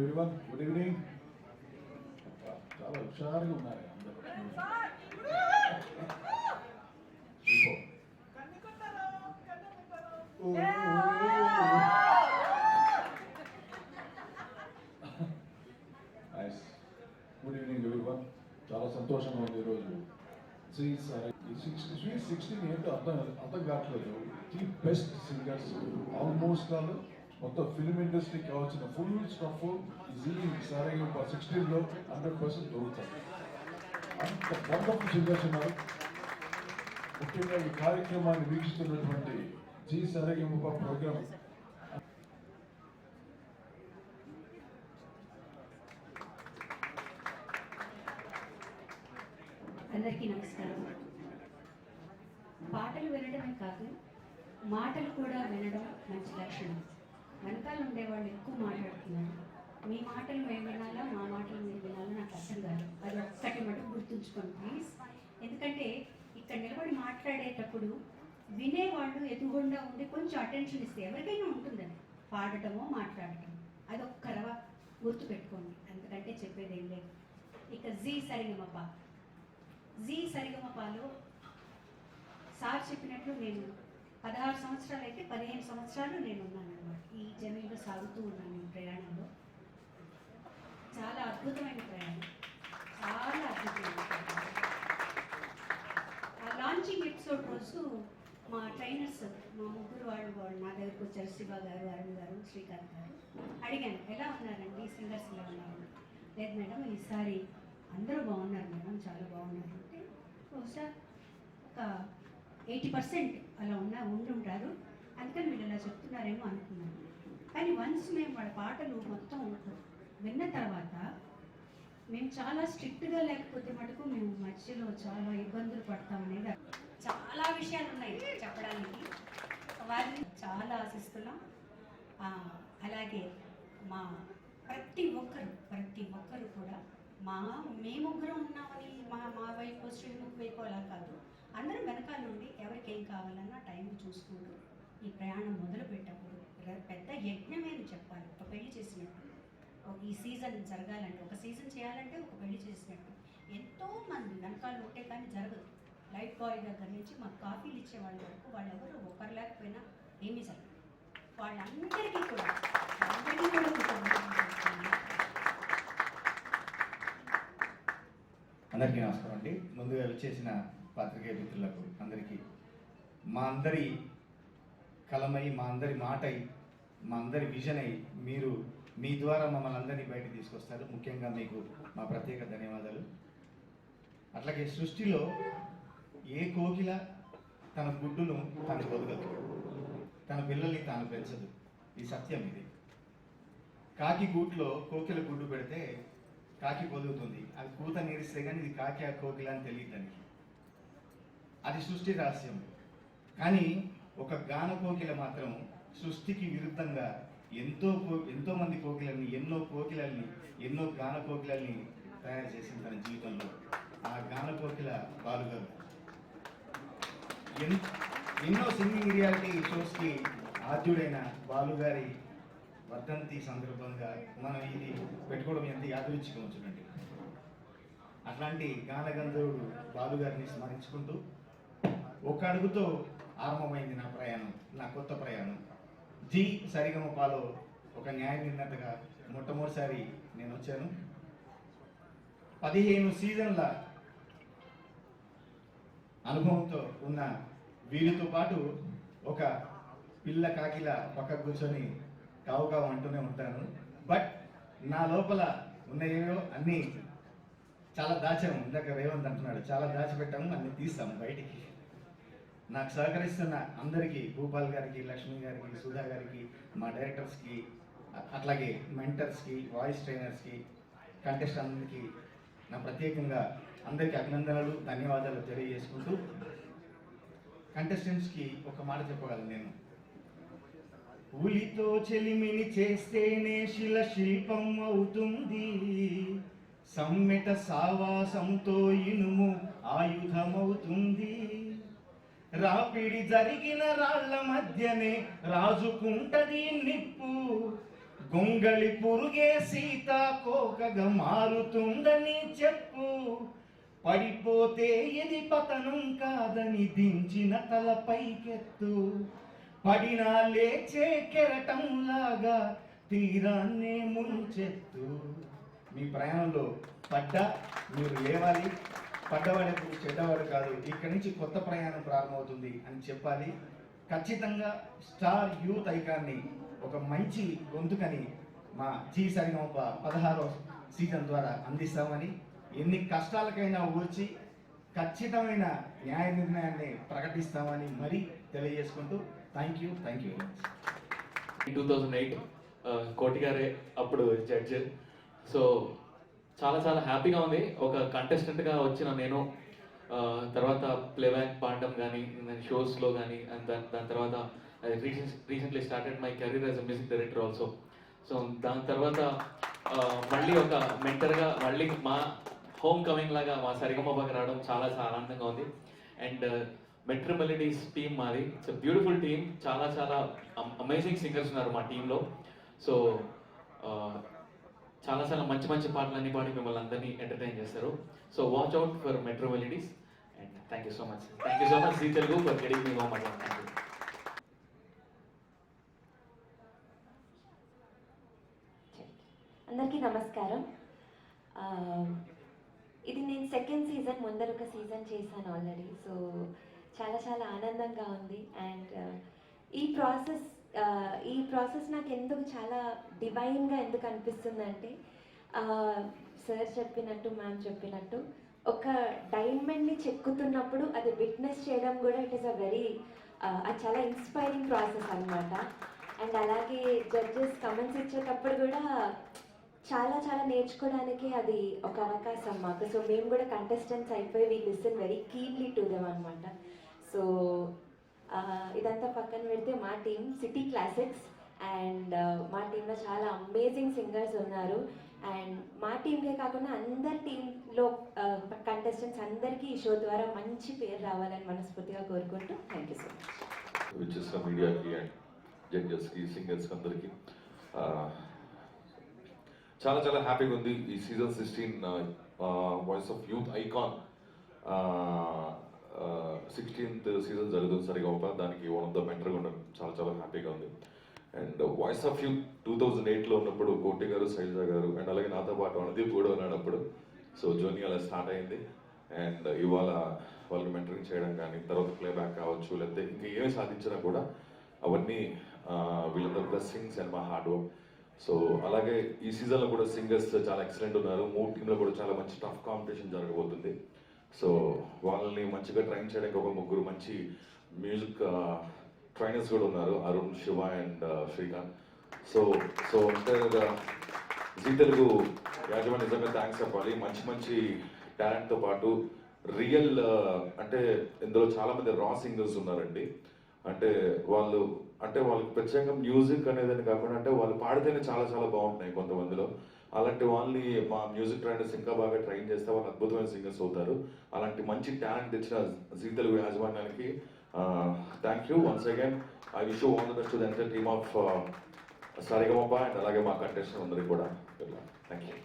everyone, good evening. చాలా హుషారుగా ఉన్నారు అందరూ. నైస్. Good evening everyone. చాలా సంతోషంగా ఉంది ఈరోజు. స్వీట్ 16 ఏంటో అర్థం కావట్లేదు. The best singers almost all మొత్తం ఫిల్మ్ ఇండస్ట్రీకి కావాల్సిన ఫుల్ స్టఫ్ సారేగంప 16లో 100% దొరుకుతాయి. అంత వండర్ఫుల్ సింగర్స్ ఉన్నారు. ముఖ్యంగా ఈ కార్యక్రమాన్ని వీక్షిస్తున్నటువంటి సారేగంప ప్రోగ్రామ్ అందరికీ నమస్కారం. పాటలు వినడమే కాదు, మాటలు కూడా వినడం మంచి లక్షణం. వెనకాల ఉండేవాళ్ళు ఎక్కువ మాట్లాడుతున్నారు. మీ మాటలు మేము వినాలా, మా మాటలు మీరు వినాలా నాకు అర్థం కాదు. అది ఒక్కటి మటుకు గుర్తుంచుకోండి ప్లీజ్. ఎందుకంటే ఇక్కడ నిలబడి మాట్లాడేటప్పుడు వినేవాళ్ళు ఎదుగుండా ఉండి కొంచెం అటెన్షన్ ఇస్తే ఎవరికైనా ఉంటుందని పాడటమో మాట్లాడటం అది ఒక్కరవ గుర్తుపెట్టుకోండి. ఎందుకంటే చెప్పేది ఏం లేదు. ఇక సరిగమపాలో సార్ చెప్పినట్లు నేను 16 సంవత్సరాలు అయితే 15 సంవత్సరాలు నేను ఉన్నాను అన్నమాట. ఈ జర్నీలో సాగుతూ ఉన్నాను. నేను ప్రయాణంలో చాలా అద్భుతమైన ప్రయాణం, చాలా అద్భుతమైన ప్రయాణం. ఆ లాంచింగ్ ఎపిసోడ్ రోజు మా ట్రైనర్స్, మా ముగ్గురు వాళ్ళు నా దగ్గరకు వచ్చారు. శివ గారు, అరుణ్ గారు, శ్రీకాంత్ గారు. అడిగాను, ఎలా ఉన్నారండి సింగర్స్, ఎలా ఉన్నారు? లేదు మేడం, ఈసారి అందరూ బాగున్నారు మేడం, చాలా బాగున్నారు అంటే బహుశా ఒక 80% అలా ఉండుంటారు, అందుకని వీళ్ళు ఇలా చెప్తున్నారేమో అనుకున్నాను. కానీ వన్స్ మేము వాళ్ళ పాటలు మొత్తం విన్న తర్వాత మేము చాలా స్ట్రిక్ట్గా లేకపోతే మటుకు మేము మధ్యలో చాలా ఇబ్బందులు పడతామనేది. చాలా విషయాలు ఉన్నాయి చెప్పడానికి, వారిని చాలా ఆశిస్తున్నాం. అలాగే మా ప్రతి ఒక్కరు కూడా మేము ముగ్గురం ఉన్నామని మా వైపు శ్రీముఖ్ వైపు అలా కాదు, అందరం వెనకాల నుండి ఎవరికి ఏం కావాలన్నా టైం చూసుకుంటూ ఈ ప్రయాణం మొదలుపెట్టేటప్పుడు పెద్ద యజ్ఞమే చెప్పాలి. ఒక పెళ్లి చేసినట్టు, ఈ సీజన్ జరగాలంటే, ఒక సీజన్ చేయాలంటే ఒక పెళ్లి చేసినట్టు ఎంతోమంది వెనకాల ఉంటే కానీ జరగదు. లైట్ బాయ్ దగ్గర నుంచి మాకు కాఫీలు ఇచ్చే వాళ్ళ వరకు వాళ్ళెవరు ఒకరు లేకపోయినా ఏమీ జరగదు. వాళ్ళందరికీ కూడా అందరికీ నమస్కారం అండి. ముందుగా వచ్చేసిన పాత్రికేయ మిత్రులకు అందరికీ మా అందరి కలమై, మా అందరి మాటై, మా అందరి విజన్ అయి మీరు మీ ద్వారా మమ్మల్ని అందరినీ బయటకు తీసుకొస్తారు. ముఖ్యంగా మీకు మా ప్రత్యేక ధన్యవాదాలు. అట్లాగే సృష్టిలో ఏ కోకిల తన గుడ్డును తాను పొదగదు, తన పిల్లల్ని తాను పెంచదు. ఈ సత్యం ఇది. కాకి గూట్లో కోకిల గుడ్డు పెడితే కాకి పొదుగుతుంది, అది కూత నీరిస్తే కానీ ఇది కాకి ఆ కోకిల అని తెలియదు దానికి. అది సృష్టి రహస్యం. కానీ ఒక గాన కోకిల మాత్రం సృష్టికి విరుద్ధంగా ఎంతో మంది కోకిలని, ఎన్నో గాన కోకిలని తయారు చేసింది తన జీవితంలో. ఆ గాన కోకిల బాలుగారు ఎన్నో సింగింగ్ రియాలిటీ షోస్కి ఆద్యుడైన బాలుగారి వర్ధంతి సందర్భంగా మనం ఇది పెట్టుకోవడం ఎంత యాదృచ్ఛికం చూడండి. అట్లాంటి గానగంధర్వుడు బాలుగారిని స్మరించుకుంటూ ఒక అడుగుతో ఆరంభమైంది నా ప్రయాణం, నా కొత్త ప్రయాణం. సరిగమపాలో ఒక న్యాయ నిర్ణేతగా మొట్టమొదటిసారి నేను వచ్చాను. 15 సీజన్ల అనుభవంతో ఉన్న వీరితో పాటు ఒక పిల్ల కాకిల పక్కకు కూర్చొని కావు అంటూనే ఉంటాను. బట్ నా లోపల ఉన్నాయో అన్నీ చాలా దాచాము. ఇందాక రేవంత్ అంటున్నాడు, చాలా దాచిపెట్టాము, అన్నీ తీస్తాము బయటికి. నాకు సహకరిస్తున్న అందరికీ, భూపాల్ గారికి, లక్ష్మి గారికి, సుధా గారికి, మా డైరెక్టర్స్కి, అట్లాగే మెంటర్స్కి, వాయిస్ ట్రైనర్స్కి, కంటెస్టెంట్కి నా ప్రత్యేకంగా అందరికీ అభినందనలు, ధన్యవాదాలు తెలియజేసుకుంటూ కంటెస్టెంట్స్కి ఒక మాట చెప్పగలను నేను. ఉలితో చెలిమిని చేస్తేనే శిల్పం అవుతుంది, సమ్మెట సావాసంతో ఇనుము ఆయుధమవుతుంది. రాపిడి జరిగిన రాళ్ల మధ్యనే రాజుకుంటది నిప్పు, గొంగళి పురుగే సీతాకోకగా మారుతుందని చెప్పు, పడిపోతే ఇది పతనం కాదని దించిన తలపైకెత్తు, పడినా లేచే కెరటంలాగా తీరాన్నే ముంచెత్తు. మీ ప్రయాణంలో పడ్డా మీరు లేవాలి, పడ్డవాడు ఎప్పుడు చెడ్డవాడు కాదు, ఇక్కడి నుంచి కొత్త ప్రయాణం ప్రారంభమవుతుంది అని చెప్పాలి. ఖచ్చితంగా స్టార్ యూత్ ఐకాన్ని, ఒక మంచి గొంతుకని మా జీ సరిగమప 16వ సీజన్ ద్వారా అందిస్తామని, ఎన్ని కష్టాలకైనా ఊర్చి ఖచ్చితమైన న్యాయ నిర్ణయాన్ని ప్రకటిస్తామని మరీ తెలియజేసుకుంటూ థ్యాంక్ యూ వెరీ మచ్. 2008 కోటి గారే అప్పుడు జడ్జ్. సో చాలా చాలా హ్యాపీగా ఉంది ఒక కంటెస్టెంట్గా వచ్చిన నేను. తర్వాత ప్లేబ్యాక్ పాడడం కానీ షోస్లో కానీ, అండ్ దాని తర్వాత recently started my career as a music director also. So దాని తర్వాత మళ్ళీ ఒక మెంటర్గా మళ్ళీ మా హోమ్ కమింగ్ లాగా మా సరిగమపకి రావడం చాలా చాలా ఆనందంగా ఉంది. అండ్ మెట్రో మెలడీస్ టీమ్ మాది, ఇట్స్ బ్యూటిఫుల్ టీమ్. చాలా చాలా అమేజింగ్ సింగర్స్ ఉన్నారు మా టీంలో. సో చాలా చాలా మంచి మంచి పాటలన్నీ పాడి మిమ్మల్ని అందరినీ ఎంటర్టైన్ చేస్తారు. So watch out for metro melodies. And thank you so much Zee Telugu for getting me home again. Thank you. అందరికీ నమస్కారం. ఇది నేను సెకండ్ సీజన్, ముందర ఒక సీజన్ చేశాను ఆల్రెడీ. సో చాలా చాలా ఆనందంగా ఉంది. అండ్ ఈ ప్రాసెస్ నాకు ఎందుకు చాలా డివైన్గా ఎందుకు అనిపిస్తుందంటే, సార్ చెప్పినట్టు, మ్యామ్ చెప్పినట్టు, ఒక డైమండ్ని చెక్కుతున్నప్పుడు అది విట్నెస్ చేయడం కూడా ఇట్ ఈస్ అ వెరీ అది చాలా ఇన్స్పైరింగ్ ప్రాసెస్ అనమాట. అండ్ అలాగే జడ్జెస్ కమెంట్స్ ఇచ్చేటప్పుడు కూడా చాలా చాలా నేర్చుకోవడానికి అది ఒక అవకాశం మాకు. సో మేము కూడా కంటెస్టెంట్స్ అయిపోయి we listen very keenly to them అనమాట. సో ఇదంతా పక్కన పెడితే మా టీం సిటీ క్లాసిక్స్, అండ్ మా టీంలో చాలా అమేజింగ్ సింగర్స్ ఉన్నారు. అండ్ మా టీంకే కాకుండా అందరి టీంలో కంటెస్టెంట్స్ అందరికీ ఈ షో ద్వారా మంచి పేరు రావాలని మనస్ఫూర్తిగా కోరుకుంటూ థ్యాంక్ యూ సో మచ్. విచ్చేసిన మీడియాకి అండ్ జడ్జెస్కి, సింగర్స్కి అందరికీ చాలా చాలా హ్యాపీగా ఉంది. ఈ season 16 voice of youth icon 16th season జరుగుతుంది సరిగమప. దానికి వన్ ఆఫ్ ద మెంటర్గా ఉండడం చాలా చాలా హ్యాపీగా ఉంది. అండ్ వాయిస్ ఆఫ్ యూత్ 2008లో ఉన్నప్పుడు కోటి గారు, శైలజ గారు, అండ్ అలాగే నాతో పాటు అనుదీప్ కూడా ఉన్నాడు అప్పుడు. సో జర్నీ అలా స్టార్ట్ అయింది. అండ్ ఇవాళ వాళ్ళకి మెంటరింగ్ చేయడం కానీ, తర్వాత ప్లేబ్యాక్ కావచ్చు, లేకపోతే ఇంకా ఏమి సాధించినా కూడా అవన్నీ వీళ్ళందరూ బ్లెస్సింగ్స్ అండ్ మా హార్డ్ వర్క్. సో అలాగే ఈ సీజన్లో కూడా సింగర్స్ చాలా ఎక్సలెంట్ ఉన్నారు. 3 టీంలో కూడా చాలా మంచి టఫ్ కాంపిటీషన్ జరగబోతుంది. సో వాళ్ళని మంచిగా ట్రైన్ చేయడానికి ఒక 3 మంచి మ్యూజిక్ ట్రైనర్స్ కూడా ఉన్నారు, అరుణ్, శివ అండ్ శ్రీకాంత్. సో అంటే జీ తెలుగు యాజమాన్యం నిజంగా థ్యాంక్స్ చెప్పాలి. మంచి మంచి టాలెంట్తో పాటు రియల్ అంటే ఇందులో చాలామంది రా సింగర్స్ ఉన్నారండి. అంటే వాళ్ళకి ప్రత్యేకంగా మ్యూజిక్ అనేదని కాకుండా, అంటే వాళ్ళు పాడితేనే చాలా చాలా బాగుంటున్నాయి కొంతమందిలో. అలాంటి వాళ్ళని మా మ్యూజిక్ ట్రైనర్స్ ఇంకా బాగా ట్రైన్ చేస్తే వాళ్ళు అద్భుతమైన సింగర్స్ అవుతారు. అలాంటి మంచి టాలెంట్ తెచ్చిన జీ తెలుగు యాజమాన్యానికి thank you once again. I wish you all the best to the entire team of Sarigamapa and అలాగే మా కంటెస్టెంట్ అందరికీ కూడా థ్యాంక్ యూ.